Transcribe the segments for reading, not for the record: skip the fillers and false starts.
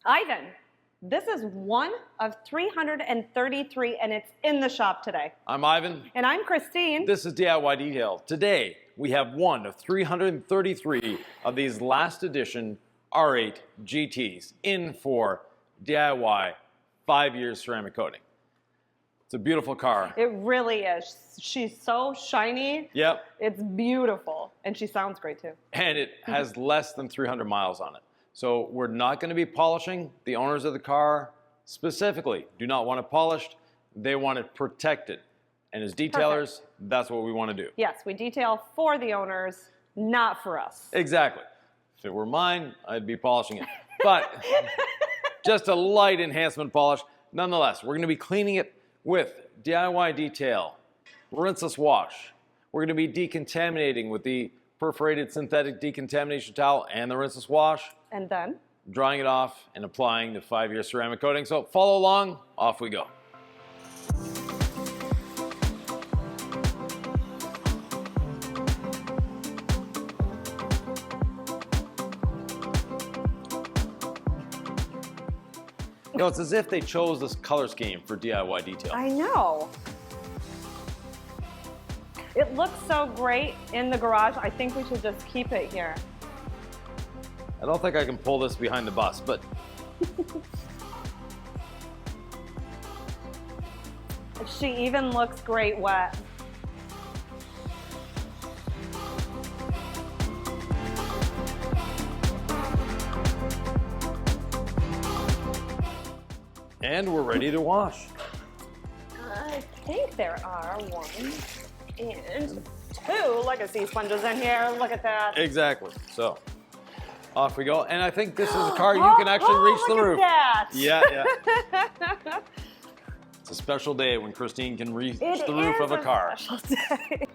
Ivan, this is one of 333 and it's in the shop today. I'm Ivan. And I'm Christine. This is DIY Detail. Today, we have one of 333 of these last edition R8 GTs in for DIY 5-year ceramic coating. It's a beautiful car. It really is. She's so shiny. Yep. It's beautiful. And she sounds great too. And it has less than 300 miles on it. So we're not going to be polishing. The owners of the car specifically do not want it polished. They want it protected. And as detailers, that's what we want to do. Yes, we detail for the owners, not for us. Exactly. If it were mine, I'd be polishing it. But just a light enhancement polish. Nonetheless, we're going to be cleaning it with DIY Detail, rinseless wash. We're going to be decontaminating with the perforated synthetic decontamination towel and the rinseless wash. And then? Drying it off and applying the 5-year ceramic coating. So follow along, off we go. You know, it's as if they chose this color scheme for DIY Detail. I know. It looks so great in the garage. I think we should just keep it here. I don't think I can pull this behind the bus, but She even looks great wet. and we're ready to wash. I think there are 1 and 2 legacy sponges in here. Look at that. Exactly. So off we go. And I think this is a car you can actually reach the roof. Look at that. Yeah. It's a special day when Christine can reach the roof of a car. It is a special day.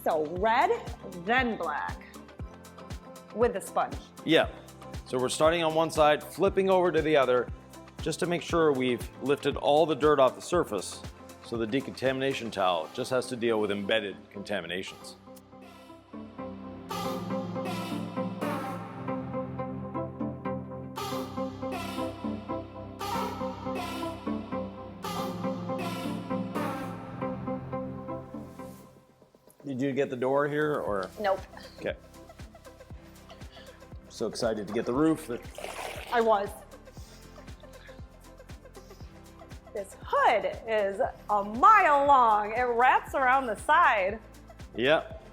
So red, then black with the sponge. Yeah. So we're starting on one side, flipping over to the other, just to make sure we've lifted all the dirt off the surface. So the decontamination towel just has to deal with embedded contaminations. Did you get the door here or? Nope. Okay. So excited to get the roof. I was. This hood is a mile long. It wraps around the side. Yep.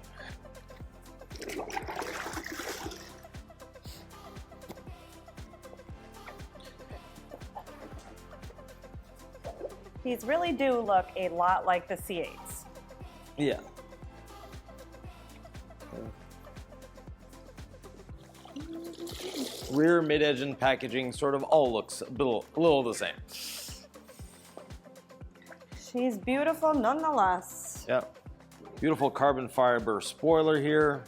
These really do look a lot like the C8s. Yeah. Rear, mid-edge, and packaging sort of all looks a little the same. She's beautiful nonetheless. Yep. Beautiful carbon fiber spoiler here.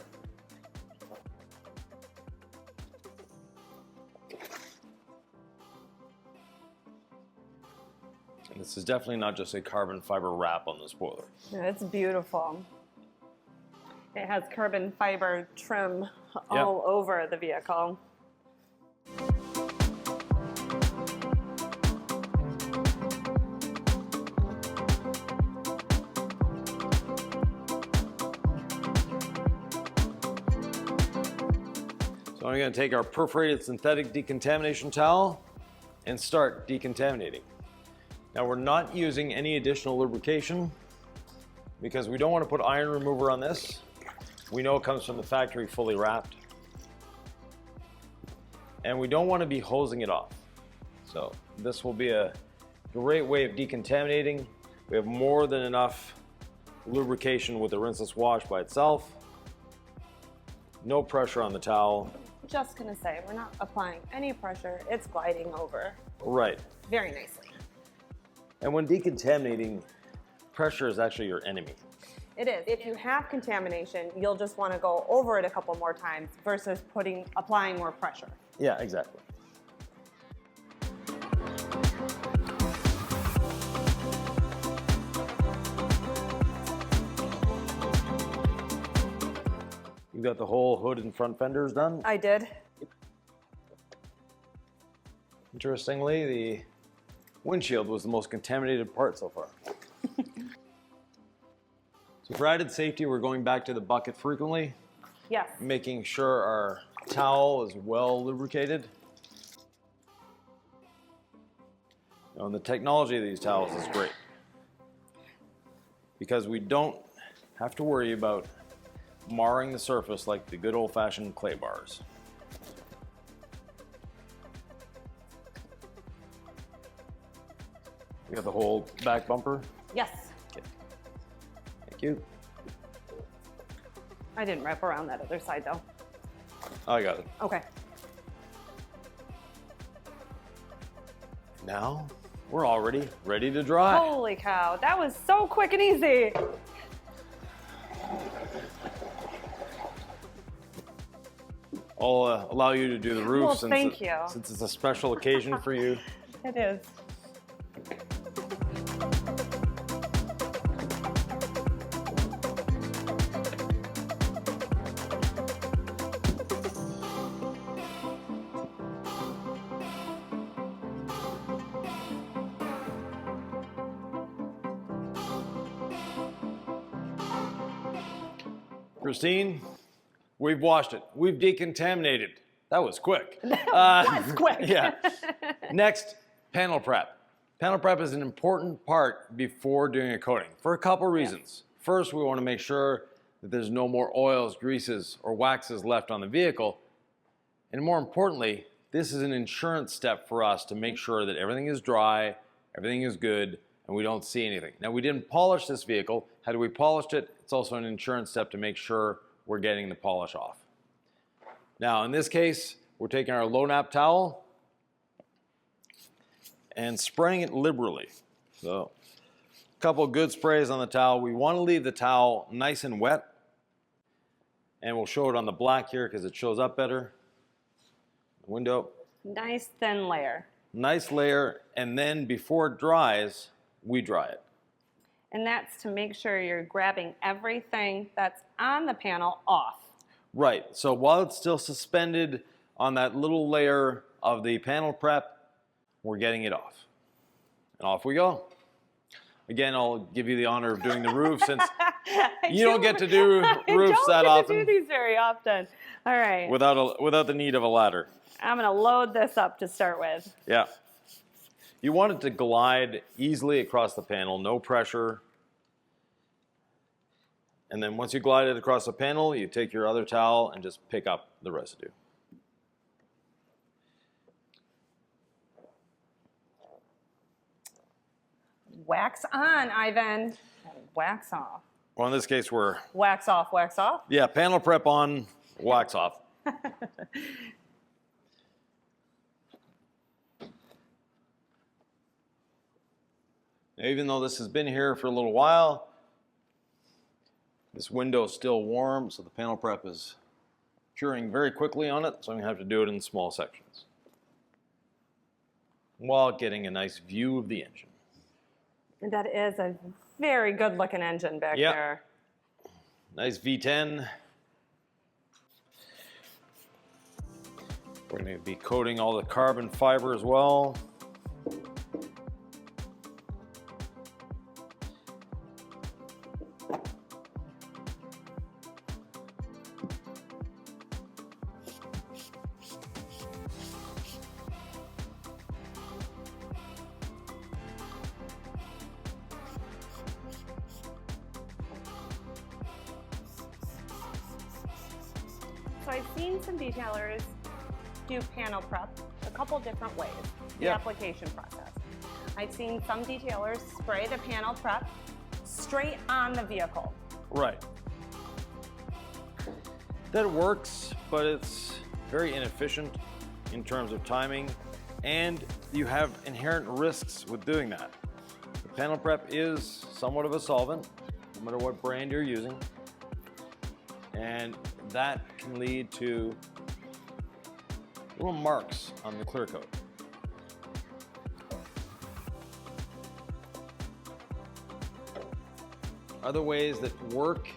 And this is definitely not just a carbon fiber wrap on the spoiler. It's beautiful. It has carbon fiber trim all over the vehicle. So I'm going to take our perforated synthetic decontamination towel and start decontaminating. Now we're not using any additional lubrication because we don't want to put iron remover on this. We know it comes from the factory fully wrapped. And we don't want to be hosing it off. So this will be a great way of decontaminating. We have more than enough lubrication with the rinseless wash by itself. No pressure on the towel. Just gonna say, we're not applying any pressure. It's gliding over. Right. Very nicely. And when decontaminating, pressure is actually your enemy. It is. If you have contamination, you'll just want to go over it a couple more times versus applying more pressure. Yeah, exactly. You got the whole hood and front fenders done. I did. Interestingly, the windshield was the most contaminated part so far. So for added safety, we're going back to the bucket frequently, Yes. making sure our towel is well lubricated. And the technology of these towels is great because we don't have to worry about marring the surface like the good old-fashioned clay bars. You got the whole back bumper? Yes. Okay. Thank you. I didn't wrap around that other side though. I got it. Okay. Now we're already ready to dry. Holy cow, that was so quick and easy. I'll allow you to do the roof Well, since, thank you. since it's a special occasion for you. It is. Christine, we've washed it. We've decontaminated. That was quick. That's quick. Yeah. Next, panel prep. Panel prep is an important part before doing a coating for a couple reasons. First, we want to make sure that there's no more oils, greases, or waxes left on the vehicle. And more importantly, this is an insurance step for us to make sure that everything is dry, everything is good, and we don't see anything. Now, we didn't polish this vehicle. Had we polished it, it's also an insurance step to make sure we're getting the polish off. Now, in this case, we're taking our low nap towel and spraying it liberally. So, a couple of good sprays on the towel. We want to leave the towel nice and wet, and we'll show it on the black here because it shows up better. The window. Nice thin layer. Nice layer, and then before it dries, we dry it. And that's to make sure you're grabbing everything that's on the panel off. Right, so while it's still suspended on that little layer of the panel prep, we're getting it off. And off we go. Again, I'll give you the honor of doing the roof since you don't get to do roofs that often. I don't get to do these very often. All right. Without the need of a ladder. I'm going to load this up to start with. Yeah. You want it to glide easily across the panel, no pressure. And then once you glide it across the panel, you take your other towel and just pick up the residue. Wax on, Ivan. Wax off. Well, in this case, we're... Wax off, wax off. Yeah, panel prep on, wax off. Now, even though this has been here for a little while, this window is still warm, so the panel prep is curing very quickly on it, so I'm going to have to do it in small sections while getting a nice view of the engine. And that is a very good looking engine back there. Nice V10. We're going to be coating all the carbon fiber as well. So I've seen some detailers do panel prep a couple different ways, the Yeah. application process. I've seen some detailers spray the panel prep straight on the vehicle. Right. That works, but it's very inefficient in terms of timing, and you have inherent risks with doing that. The panel prep is somewhat of a solvent, no matter what brand you're using, and that can lead to little marks on the clear coat. Other ways that work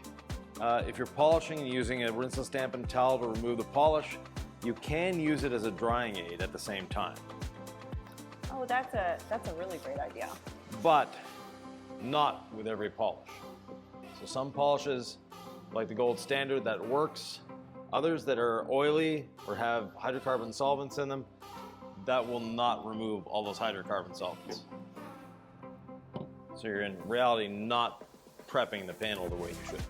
If you're polishing and using a rinse and stamp and towel to remove the polish, you can use it as a drying aid at the same time. Oh, that's a really great idea. But not with every polish. So some polishes, like the gold standard, that works. Others that are oily or have hydrocarbon solvents in them, that will not remove all those hydrocarbon solvents. So you're in reality not prepping the panel the way you should.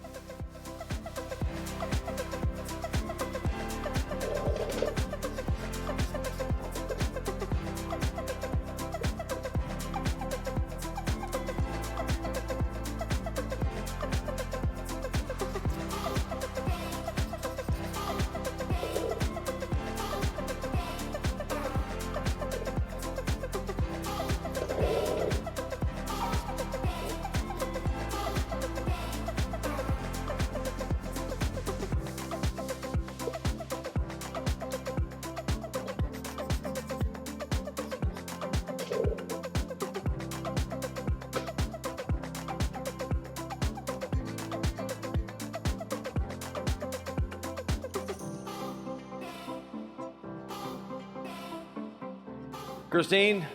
Christine,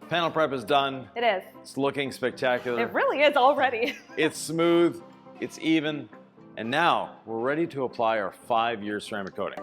panel prep is done. It is. It's looking spectacular. It really is already. It's smooth, it's even, and now we're ready to apply our 5-year ceramic coating.